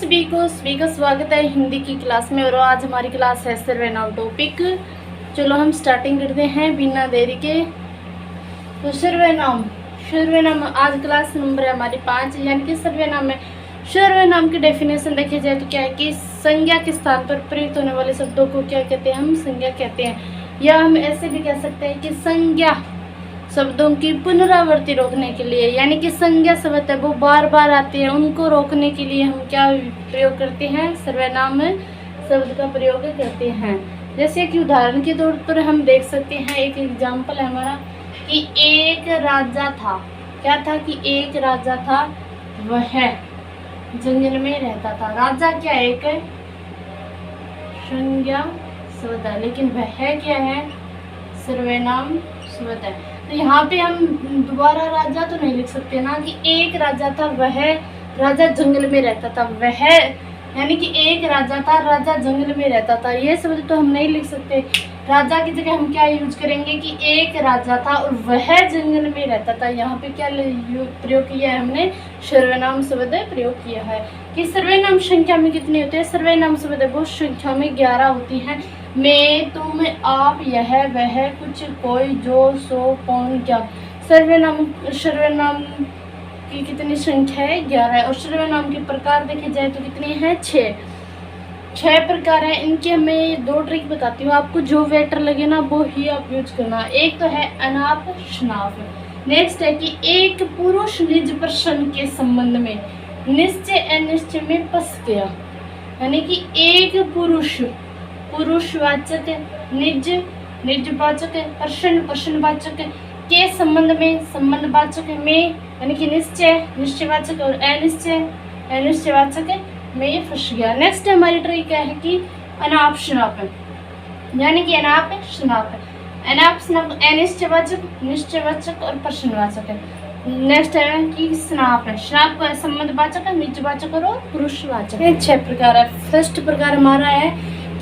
सभी का स्वागत है हिंदी की क्लास में। और आज हमारी क्लास है सर्वनाम टॉपिक। चलो हम स्टार्टिंग करते हैं बिना देरी के। तो सर्वनाम आज क्लास नंबर है हमारी 5 यानी कि सर्वनाम है। सर्वनाम की डेफिनेशन देखी जाए तो क्या है कि संज्ञा के स्थान पर प्रयुक्त होने वाले शब्दों को क्या कहते हैं, हम संज्ञा कहते हैं। या हम ऐसे भी कह सकते हैं कि संज्ञा शब्दों की पुनरावृत्ति रोकने के लिए, यानी कि संज्ञा शब्द है वो बार बार आते हैं, उनको रोकने के लिए हम क्या प्रयोग करते हैं, सर्वनाम शब्द का प्रयोग करते हैं। जैसे कि उदाहरण के तौर पर हम देख सकते हैं, एक एग्जाम्पल है हमारा कि एक राजा था। क्या था कि एक राजा था, वह जंगल में रहता था। राजा क्या एक संज्ञा शब्द है, लेकिन वह क्या है, सर्वनाम शब्द है। तो यहाँ पे हम दोबारा राजा तो नहीं लिख सकते ना कि एक राजा था, वह राजा जंगल में रहता था। वह यानी कि एक राजा था, राजा जंगल में रहता था, ये शब्द तो हम नहीं लिख सकते। राजा की जगह हम क्या यूज करेंगे कि एक राजा था और वह जंगल में रहता था। यहाँ पे क्या प्रयोग किया है हमने, सर्वनाम शब्द प्रयोग किया है। कि सर्वनाम संख्या में कितने होते हैं, सर्वनाम शब्द बहुत संख्या में 11 होती हैं। मैं, तुम, आप, यह, वह, कुछ, कोई, जो, सो, कौन, क्या। सर्वनाम की कितनी संख्या है, 11 है। और सर्वनाम के प्रकार देखे जाए तो कितने हैं, 6 प्रकार हैं। इनके हमें 2 ट्रिक बताती हूँ आपको, जो बेटर लगे ना वो ही आप यूज करना। एक तो है अनाप शनाप। नेक्स्ट है कि एक पुरुष निज प्रश्न के संबंध में निश्चय अनिश्चय में फंस गया, यानी कि एक पुरुषवाचक, निजवाचक, प्रश्नवाचक के संबंध में संबंधवाचक में, यानी कि निश्चयवाचक और अनिश्चयवाचक में फंस गया। नेक्स्ट हमारी ट्रिक क्या है कि अनाप शनाप, यानी कि अनाप शनाप अनिश्चयवाचक, निश्चयवाचक और प्रश्नवाचक है। नेक्स्ट है कि स्नाप है, स्नाप का संबंधवाचक, निजवाचक और पुरुषवाचक। 6 प्रकार है। फर्स्ट प्रकार हमारा है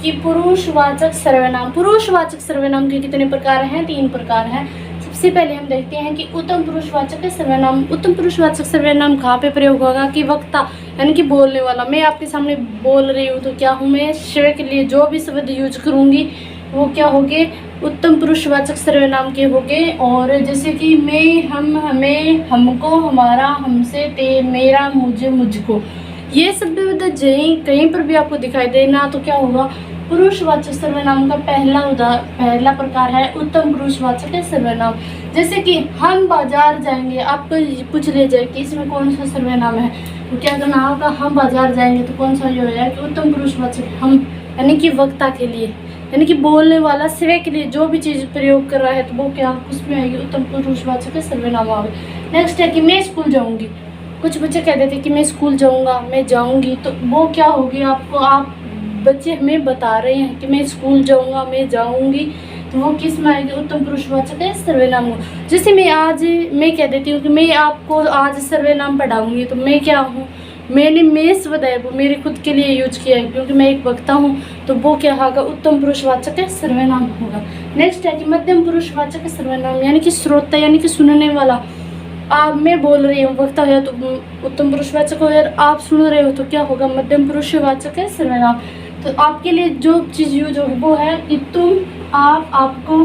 कि पुरुषवाचक सर्वनाम। पुरुषवाचक सर्वनाम के कितने प्रकार हैं, 3 प्रकार हैं। सबसे पहले हम देखते हैं कि उत्तम पुरुषवाचक सर्वनाम। उत्तम पुरुषवाचक सर्वनाम कहाँ पे प्रयोग होगा कि वक्ता, यानी कि बोलने वाला। मैं आपके सामने बोल रही हूँ तो क्या हूँ मैं, स्वयं के लिए जो भी शब्द यूज करूँगी वो क्या होंगे, उत्तम पुरुषवाचक सर्वनाम के होंगे। और जैसे कि मैं, हम, हमें, हमको, हमारा, हमसे, ते, मेरा, मुझे, मुझको, ये शब्द कहीं पर भी आपको दिखाई देना तो क्या होगा, पुरुषवाचक सर्वनाम का पहला प्रकार है उत्तम पुरुषवाचक सर्वनाम। जैसे कि हम बाजार जाएंगे, आपको पूछ ले जाए कि इसमें कौन सा सर्वनाम है, तो क्या करना होगा, हम बाजार जाएंगे, तो कौन सा जो है कि उत्तम पुरुषवाचक हम, यानी कि वक्ता के लिए, यानी कि बोलने वाला, स्वयं के लिए जो भी चीज़ प्रयोग कर रहा है तो वो क्या उसमें आएगी, उत्तम पुरुषवाचक सर्वनाम आएगी। नेक्स्ट है कि मैं स्कूल जाऊंगी। कुछ बच्चे कह देते कि मैं स्कूल जाऊंगा, मैं जाऊंगी, तो वो क्या होगी, आप बच्चे हमें बता रहे हैं कि मैं स्कूल जाऊंगा, मैं जाऊंगी, तो वो किस में आएगी, उत्तम पुरुषवाचक सर्वनाम हो। जैसे मैं कह देती हूँ कि मैं आपको आज सर्वनाम पढ़ाऊंगी, तो मैं क्या हूँ, मैंने मैं शब्द है वो मेरे खुद के लिए यूज किया है क्योंकि मैं एक वक्ता हूँ, तो वो क्या होगा, उत्तम पुरुषवाचक सर्वनाम होगा। नेक्स्ट है कि मध्यम पुरुषवाचक सर्वनाम, यानी कि श्रोता, यानी कि सुनने वाला। आप, मैं बोल रही हूँ, वक्ता है तो उत्तम पुरुषवाचक हो, और आप सुन रहे हो तो क्या होगा, मध्यम पुरुषवाचक सर्वनाम। तो आपके लिए जो चीज़ यूज होगी वो है कि तुम, आप, आपको,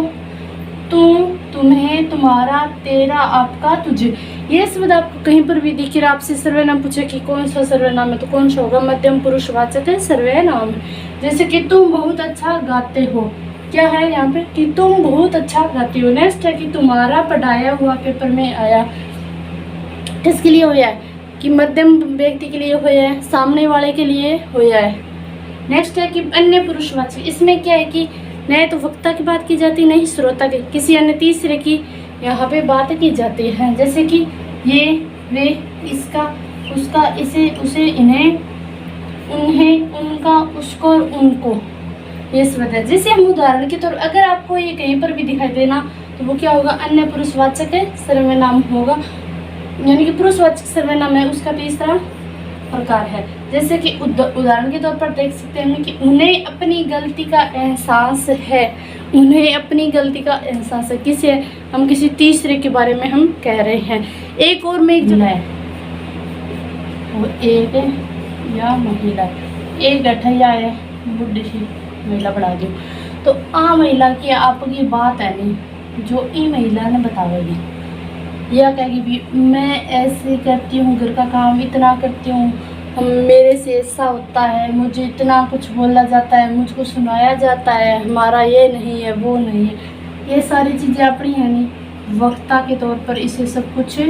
तुम, तुम्हें, तुम्हारा, तेरा, आपका, तुझे। ये शब्द आपको कहीं पर भी दिखे, आपसे सर्वनाम पूछे कि कौन सा सर्वनाम है, तो कौन सा होगा, मध्यम पुरुषवाचक सर्वनाम। जैसे कि तुम बहुत अच्छा गाते हो, क्या है यहाँ पे कि तुम बहुत अच्छा गाती हो। नेक्स्ट है कि तुम्हारा पढ़ाया हुआ पेपर में आया, किसके लिए होया है कि मध्यम व्यक्ति के लिए होया है, सामने वाले के लिए होया है। नेक्स्ट है कि अन्य पुरुषवाचक, इसमें क्या है कि न तो वक्ता की बात की जाती, नहीं श्रोता की, किसी अन्य तीसरे की यहाँ पे बात की जाती है। जैसे कि ये, वे, इसका, उसका, इसे, उसे, इन्हें, उन्हें, उनका, उसको और उनको, ये शब्द है। जैसे हम उदाहरण के तौर, अगर आपको ये कहीं पर भी दिखाई देना तो वो क्या होगा, अन्य पुरुषवाचक सर्वनाम होगा, यानी कि पुरुषवाचक सर्वनाम है उसका तीसरा प्रकार है। जैसे कि उदाहरण के तौर पर देख सकते हैं कि उन्हें अपनी गलती का एहसास है, उन्हें अपनी गलती का एहसास है, किसे, हम किसी तीसरे के बारे में हम कह रहे हैं। एक और में एक जगह है, वो एक या महिला, एक गठैया है बुढ़ी सी महिला बढ़ा दी। तो आ महिला की आपकी बात है नहीं जो ई महिला ने बतावेगी। यह कहेगी भी मैं ऐसे करती हूँ, घर का काम इतना करती हूँ, मेरे से ऐसा होता है, मुझे इतना कुछ बोला जाता है, मुझको सुनाया जाता है, हमारा ये नहीं है वो नहीं है। ये सारी चीज़ें अपनी है नहीं, वक्ता के तौर पर इसे सब कुछ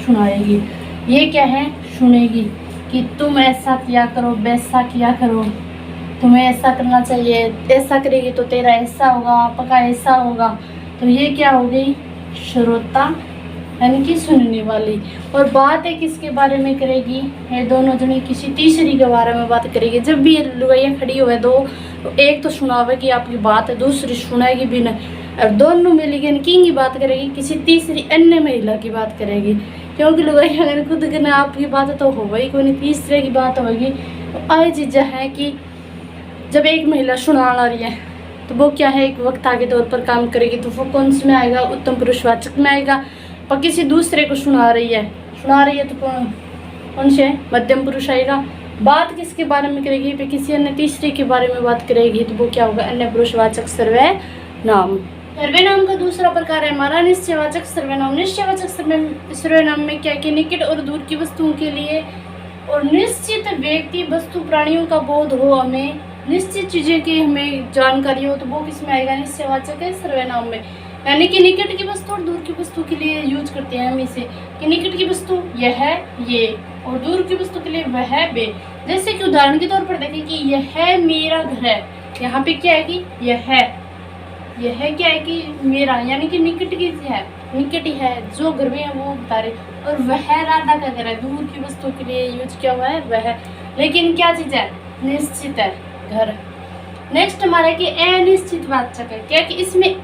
सुनाएगी। ये क्या है, सुनेगी कि तुम ऐसा किया करो, वैसा किया करो, तुम्हें ऐसा करना चाहिए, ऐसा करेगी तो तेरा ऐसा होगा, आपका ऐसा होगा। तो ये क्या हो गई, श्रोता यानी कि सुनने वाली। और बात है किसके बारे में करेगी, ये दोनों जने किसी तीसरी के बारे में बात करेगी। जब भी ये लुगाइयाँ खड़ी हुए दो, तो एक तो सुनावेगी आपकी बात है, दूसरी सुनाएगी भी नहीं, और दोनों मिलेगी किंग की बात करेगी, किसी तीसरी अन्य महिला की बात करेगी। क्योंकि लुगाई अगर खुद करना आपकी बात तो हो गई, कोई तीसरे की बात होगी। तो आई चीज़ें हैं कि जब एक महिला सुनाना रही है तो वो क्या है, एक वक्ता के तौर पर काम करेगी। तो वो कौन से में आएगा, उत्तम पुरुषवाचक में आएगा। पर किसी दूसरे को सुना रही है तो कौन से मध्यम पुरुष आएगा। बात किसके बारे में करेगी, पे किसी अन्य तीसरे के बारे में बात करेगी तो वो क्या होगा, अन्य पुरुषवाचक सर्वनाम। सर्वनाम का दूसरा प्रकार है हमारा निश्चयवाचक सर्वनाम। निश्चयवाचक सर्वनाम में क्या कि निकट और दूर की वस्तुओं के लिए और निश्चित व्यक्ति वस्तु प्राणियों का बोध हो, हमें निश्चित चीज़ें की हमें जानकारी हो, तो वो किस में आएगा, निश्चयवाचक है सर्वनाम में। यानी कि निकट की वस्तु और दूर की वस्तु के लिए यूज करते हैं हम इसे, कि निकट की वस्तु यह है ये, और दूर की वस्तु के लिए वह वे। जैसे कि उदाहरण के तौर पर देखें कि यह मेरा घर है, यहाँ पे क्या है कि यह क्या है कि मेरा, यानी कि निकट की है, निकट ही है, जो घर में है वो बता रहे। और वह राधा का घर है, दूर की वस्तु के लिए यूज किया हुआ है वह, लेकिन क्या चीज़ है, निश्चित है घर। नेक्स्ट हमारा कि अनिश्चित वाचक है, क्या कि इसमें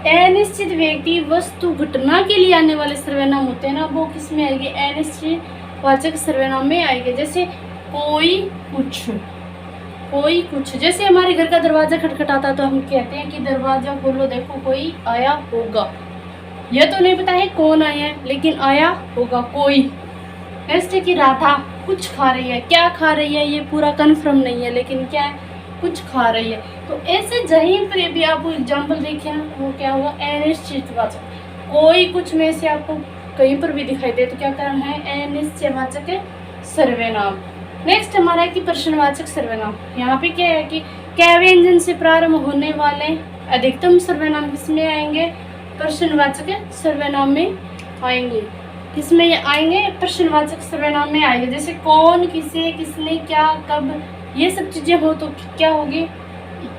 अनिश्चित व्यक्ति वस्तु घटना के लिए आने वाले सर्वनाम होते हैं ना, वो किस में आएंगे, अनिश्चित वाचक सर्वनाम में आएंगे। जैसे कोई कुछ, जैसे हमारे घर का दरवाजा खटखटाता तो हम कहते हैं कि दरवाजा खोलो, देखो कोई आया होगा। यह तो नहीं पता है कौन आया है, लेकिन आया होगा कोई। नेक्स्ट है कि राधा कुछ खा रही है, क्या खा रही है ये पूरा कन्फर्म नहीं है, लेकिन क्या है, कुछ खा रही है। तो ऐसे जहीं पर भी आप एग्जाम्पल देखें ना, वो क्या होगा, अनिश्चयवाचक। कोई कुछ में से आपको कहीं पर भी दिखाई दे तो क्या कारण है, अनिश्चयवाचक सर्वनाम। नेक्स्ट हमारा है कि प्रश्नवाचक सर्वनाम। यहाँ पे क्या है कि क्या व्यंजन से प्रारंभ होने वाले अधिकतम सर्वनाम किसमें आएंगे, प्रश्नवाचक सर्वनाम में आएंगे। किसमें ये आएंगे, प्रश्नवाचक सर्वनाम में आएंगे। जैसे कौन, किसे, किसने, क्या, कब, ये सब चीजें हो तो क्या होगी,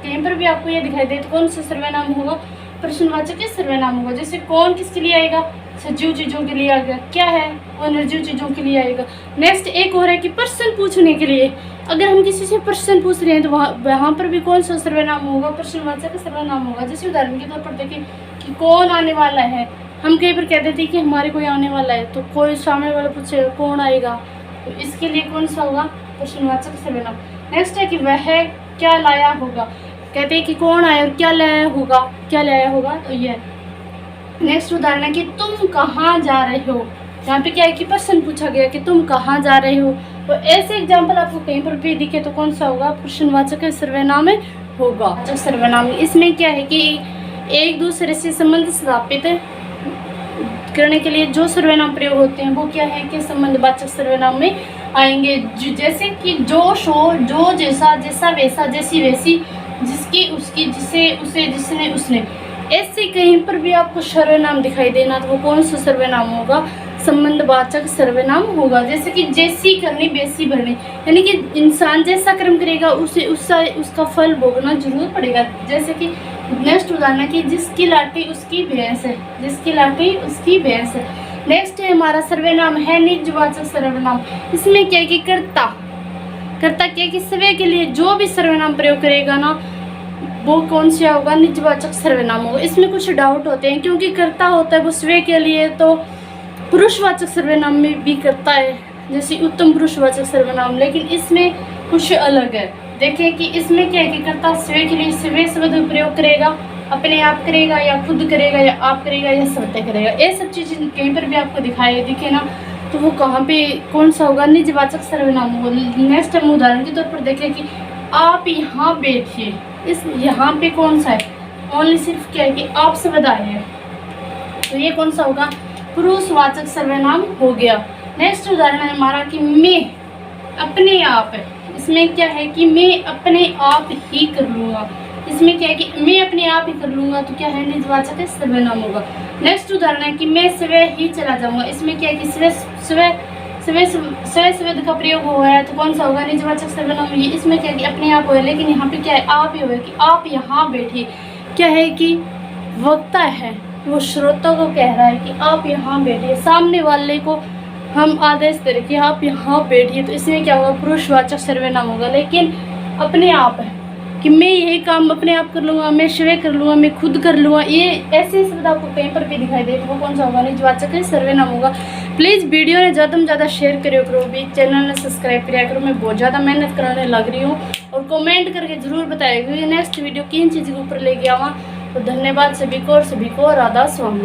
कहीं पर भी आपको ये दिखाई दे तो कौन सा सर्वनाम होगा, प्रश्नवाचक सर्वनाम होगा। जैसे कौन किसके लिए आएगा, सजीव चीजों के लिए आएगा, क्या है वो निर्जीव चीजों के लिए आएगा। नेक्स्ट एक और है कि प्रश्न पूछने के लिए, अगर हम किसी से प्रश्न पूछ रहे हैं तो वहाँ पर भी कौन सा सर्वनाम होगा, प्रश्नवाचक सर्वनाम होगा। जैसे उदाहरण के तौर पर देखिए कि कौन आने वाला है, हम कहीं पर कहते थे कि हमारे कोई आने वाला है, तो कोई सामने वाला पूछेगा कौन आएगा, तो इसके लिए कौन सा होगा, प्रश्नवाचक सर्वनाम। नेक्स्ट है कि वह क्या लाया होगा, कहते हैं कि कौन आया और क्या लाया होगा, तो ये। नेक्स्ट उदाहरण है कि तुम कहाँ जा रहे हो, यहाँ पे क्या है कि प्रश्न पूछा गया कि तुम कहाँ जा रहे हो। तो ऐसे एग्जाम्पल आपको कहीं पर भी दिखे तो कौन सा होगा, प्रश्नवाचक सर्वनाम होगा। सर्वनाम इसमें क्या है कि एक दूसरे से संबंध स्थापित करने के लिए जो सर्वनाम प्रयोग होते हैं वो क्या है कि संबंधवाचक सर्वनाम में आएंगे। जैसे कि जो, शो, जो, जैसा, जैसा, वैसा, जैसी, वैसी, जिसकी, उसकी, जिसे, उसे, जिसने, उसने। ऐसे कहीं पर भी आपको सर्वनाम दिखाई देना तो वो कौन सा सर्वनाम होगा, संबंधवाचक सर्वनाम होगा। जैसे कि जैसी करनी वैसी भरनी, यानी कि इंसान जैसा कर्म करेगा उसे उसका फल भोगना जरूर पड़ेगा। जैसे कि नेक्स्ट उदाहरण है कि जिसकी लाठी उसकी भैंस है, जिसकी लाठी उसकी भैंस है। नेक्स्ट है हमारा सर्वनाम है निजवाचक सर्वनाम। इसमें क्या है कि कर्ता क्या कि स्वयं के लिए जो भी सर्वनाम प्रयोग करेगा ना वो कौन सा होगा, निजवाचक सर्वनाम होगा। इसमें कुछ डाउट होते हैं क्योंकि कर्ता होता है वो स्वयं के लिए, तो पुरुषवाचक सर्वनाम में भी करता है, जैसे उत्तम पुरुषवाचक सर्वनाम, लेकिन इसमें कुछ अलग है। देखिए कि इसमें क्या है कि कर्ता स्वयं के लिए स्वयं शब्द प्रयोग करेगा, अपने आप करेगा या खुद करेगा या आप करेगा या सत्य करेगा। ये सब चीज़ें कहीं पर भी आपको दिखे ना तो वो कहाँ पे कौन सा होगा, निजवाचक सर्वनाम होगा। नेक्स्ट हम उदाहरण के तौर पर देखें कि आप यहाँ बैठिए, इस यहाँ पे कौन सा है, ओनली सिर्फ क्या है कि आप शब्द आए हैं, तो ये कौन सा होगा, पुरुषवाचक सर्वनाम हो गया। नेक्स्ट उदाहरण है हमारा कि मैं अपने आप है, इसमें क्या है कि मैं अपने आप ही कर लूँगा, इसमें क्या है कि मैं अपने आप ही कर लूँगा, तो क्या है, निजवाचक सर्वनाम होगा। नेक्स्ट उदाहरण है कि मैं स्वयं ही चला जाऊँगा, इसमें क्या है कि स्वयं शब्द का प्रयोग हुआ है, तो कौन सा होगा, निजवाचक सर्वनाम। ये इसमें क्या है कि अपने आप हुआ है, लेकिन यहाँ पे क्या है, आप ही हुआ है कि आप यहाँ बैठिए, क्या है कि वक्ता है वो श्रोता को कह रहा है कि आप यहाँ बैठिए, सामने वाले को हम आदेश दे रहे कि आप यहाँ बैठिए, तो इसमें क्या होगा, पुरुषवाचक सर्वनाम होगा। लेकिन अपने आप है कि मैं यही काम अपने आप कर लूँगा, मैं स्वयं कर लूँगा, मैं खुद कर लूँगा, ये ऐसे शब्द आपको कहीं पर भी दिखाई दे तो वो कौन सा होगा, निजवाचक सर्वनाम होगा। प्लीज़ वीडियो ने ज़्यादा से ज़्यादा शेयर करियो करो, भी चैनल ने सब्सक्राइब कराया करो, मैं बहुत ज़्यादा मेहनत कराने लग रही हूँ, और कमेंट करके ज़रूर बताएगा कि नेक्स्ट वीडियो किन चीज़ के ऊपर लेके आवा। तो धन्यवाद सभी को, और सभी को राधा स्वामी।